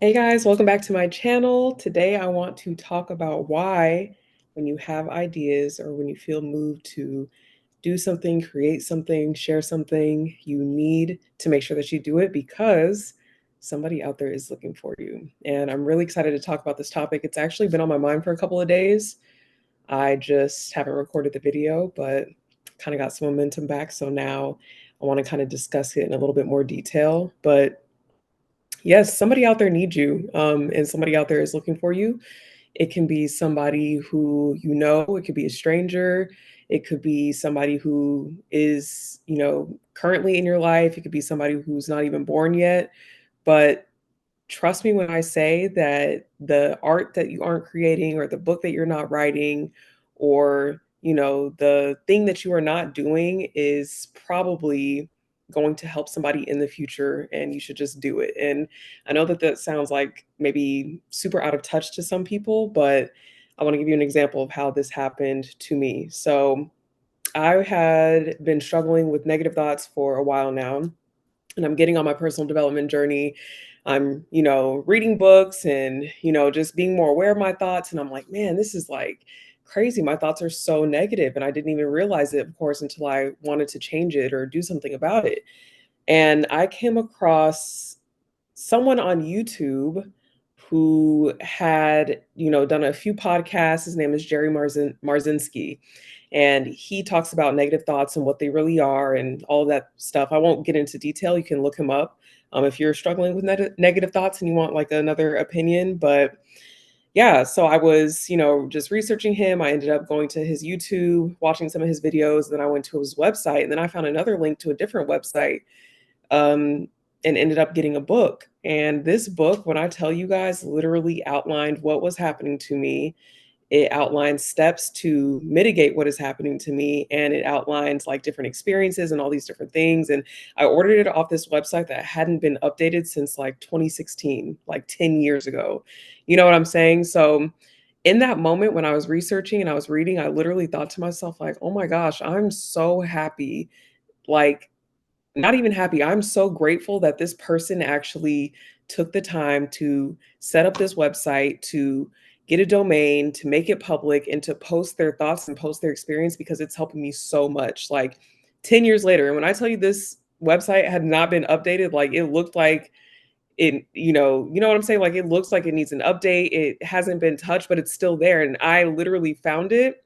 Hey guys, welcome back to my channel. Today I want to talk about why when you have ideas or when you feel moved to do something, create something, share something, you need to make sure that you do it because somebody out there is looking for you. And I'm really excited to talk about this topic. It's actually been on my mind for a couple of days. I just haven't recorded the video, but kind of got some momentum back. So now I want to kind of discuss it in a little bit more detail. But yes, somebody out there needs you, and somebody out there is looking for you. It can be somebody who you know, it could be a stranger, it could be somebody who is, currently in your life, it could be somebody who's not even born yet. But trust me when I say that the art that you aren't creating, or the book that you're not writing, or, the thing that you are not doing is probably going to help somebody in the future, and you should just do it. And I know that that sounds like maybe super out of touch to some people, but I want to give you an example of how this happened to me. So I had been struggling with negative thoughts for a while now, and I'm getting on my personal development journey. I'm, reading books and, just being more aware of my thoughts. And I'm like, man, this is like crazy. My thoughts are so negative, and I didn't even realize it, of course, until I wanted to change it or do something about it. And I came across someone on YouTube who had, done a few podcasts. His name is Jerry Marzinski, and he talks about negative thoughts and what they really are and all of that stuff. I won't get into detail. You can look him up if you're struggling with negative thoughts and you want like another opinion. But yeah, so I was, just researching him. I ended up going to his YouTube, watching some of his videos. Then I went to his website, and then I found another link to a different website, um, and ended up getting a book. And this book, when I tell you guys, literally outlined what was happening to me. It outlines steps to mitigate what is happening to me, and it outlines like different experiences and all these different things. And I ordered it off this website that hadn't been updated since like 2016, like 10 years ago. You know what I'm saying? So in that moment when I was researching and I was reading, I literally thought to myself, like, oh my gosh, I'm so happy. Like, not even happy. I'm so grateful that this person actually took the time to set up this website, to get a domain, to make it public, and to post their thoughts and post their experience, because it's helping me so much. Like 10 years later, and when I tell you this website had not been updated, like it looked like it, you know what I'm saying? Like it looks like it needs an update. It hasn't been touched, but it's still there. And I literally found it,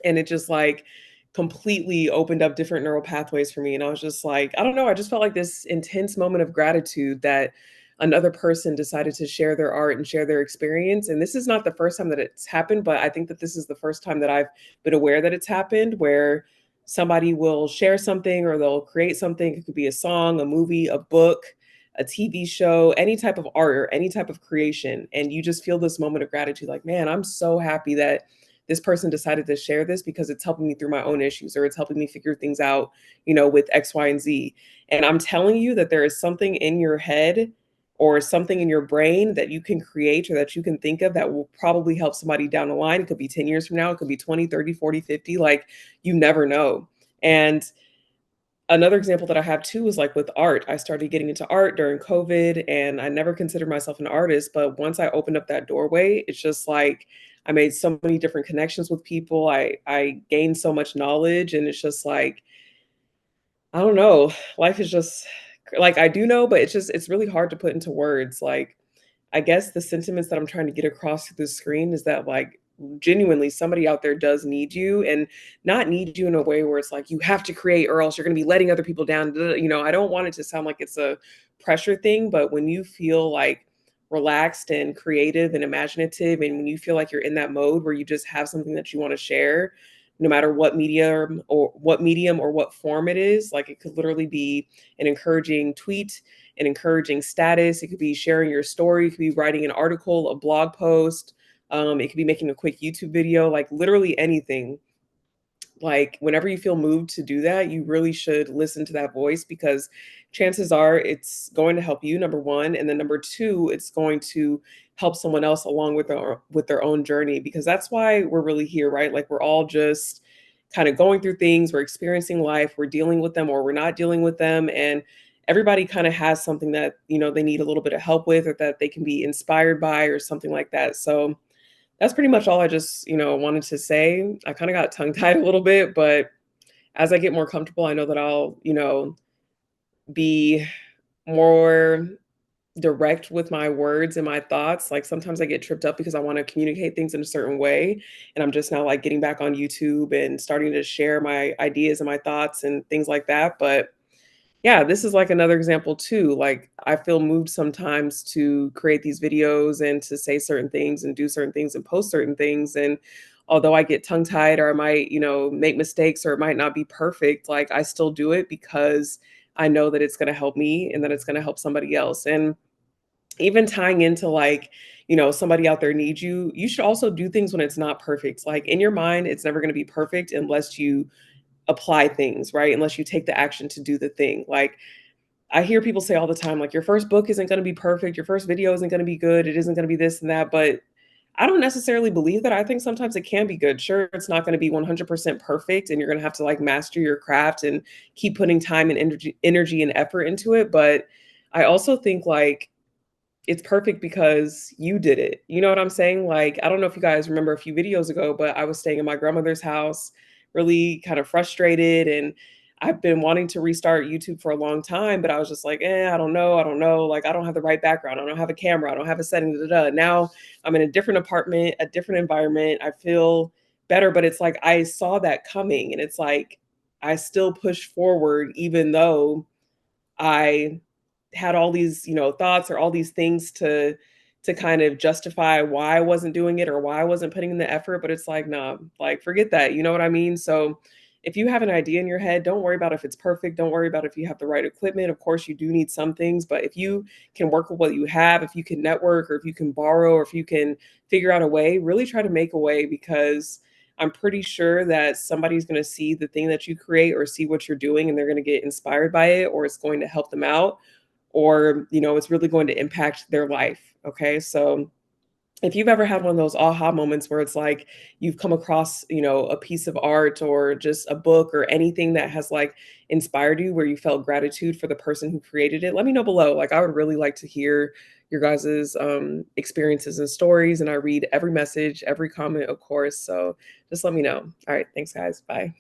and it just like completely opened up different neural pathways for me. And I was just like, I don't know, I just felt like this intense moment of gratitude that another person decided to share their art and share their experience. And this is not the first time that it's happened, but I think that this is the first time that I've been aware that it's happened, where somebody will share something or they'll create something. It could be a song, a movie, a book, a TV show, any type of art or any type of creation. And you just feel this moment of gratitude, like, man, I'm so happy that this person decided to share this, because it's helping me through my own issues, or it's helping me figure things out, with X, Y, and Z. And I'm telling you that there is something in your head or something in your brain that you can create or that you can think of that will probably help somebody down the line. It could be 10 years from now, it could be 20, 30, 40, 50. Like, you never know. And another example that I have too is like with art. I started getting into art during COVID, and I never considered myself an artist. But once I opened up that doorway, it's just like I made so many different connections with people. I gained so much knowledge, and it's just like, I don't know, life is just like, I do know, but it's really hard to put into words. Like, I guess the sentiments that I'm trying to get across through the screen is that, like, genuinely somebody out there does need you, and not need you in a way where it's like you have to create or else you're going to be letting other people down. I don't want it to sound like it's a pressure thing, but when you feel like relaxed and creative and imaginative, and when you feel like you're in that mode where you just have something that you want to share, no matter what medium or what form it is, like it could literally be an encouraging tweet, an encouraging status. It could be sharing your story. It could be writing an article, a blog post. It could be making a quick YouTube video, like literally anything. Like whenever you feel moved to do that, you really should listen to that voice, because chances are it's going to help you, number one, and then number two, it's going to help someone else along with their own journey, because that's why we're really here, right? Like we're all just kind of going through things, we're experiencing life, we're dealing with them or we're not dealing with them, and everybody kind of has something that, they need a little bit of help with or that they can be inspired by or something like that. So that's pretty much all I just, wanted to say. I kind of got tongue tied a little bit, but as I get more comfortable, I know that I'll, be more direct with my words and my thoughts. Like sometimes I get tripped up because I want to communicate things in a certain way. And I'm just now like getting back on YouTube and starting to share my ideas and my thoughts and things like that. But yeah, this is like another example too. Like I feel moved sometimes to create these videos and to say certain things and do certain things and post certain things. And although I get tongue tied or I might, make mistakes or it might not be perfect, like I still do it because I know that it's going to help me and that it's going to help somebody else. And even tying into like, somebody out there needs you, you should also do things when it's not perfect. Like in your mind, it's never going to be perfect unless you apply things, right? Unless you take the action to do the thing. Like I hear people say all the time, like, your first book isn't going to be perfect. Your first video isn't going to be good. It isn't going to be this and that. But I don't necessarily believe that. I think sometimes it can be good. Sure, it's not going to be 100% perfect and you're going to have to like master your craft and keep putting time and energy and effort into it. But I also think like it's perfect because you did it. You know what I'm saying? Like, I don't know if you guys remember a few videos ago, but I was staying in my grandmother's house, really kind of frustrated. And I've been wanting to restart YouTube for a long time, but I was just like, I don't know. I don't know. Like, I don't have the right background. I don't have a camera. I don't have a setting. Da, da, da. Now I'm in a different apartment, a different environment. I feel better, but it's like I saw that coming. And it's like I still push forward, even though I had all these, thoughts or all these things to kind of justify why I wasn't doing it or why I wasn't putting in the effort, but it's like, nah, like forget that. You know what I mean? So if you have an idea in your head, don't worry about if it's perfect. Don't worry about if you have the right equipment. Of course, you do need some things, but if you can work with what you have, if you can network or if you can borrow or if you can figure out a way, really try to make a way because I'm pretty sure that somebody's going to see the thing that you create or see what you're doing and they're going to get inspired by it or it's going to help them out or, it's really going to impact their life. Okay. So if you've ever had one of those aha moments where it's like you've come across, a piece of art or just a book or anything that has like inspired you where you felt gratitude for the person who created it, let me know below. Like I would really like to hear your guys's experiences and stories. And I read every message, every comment, of course. So just let me know. All right. Thanks, guys. Bye.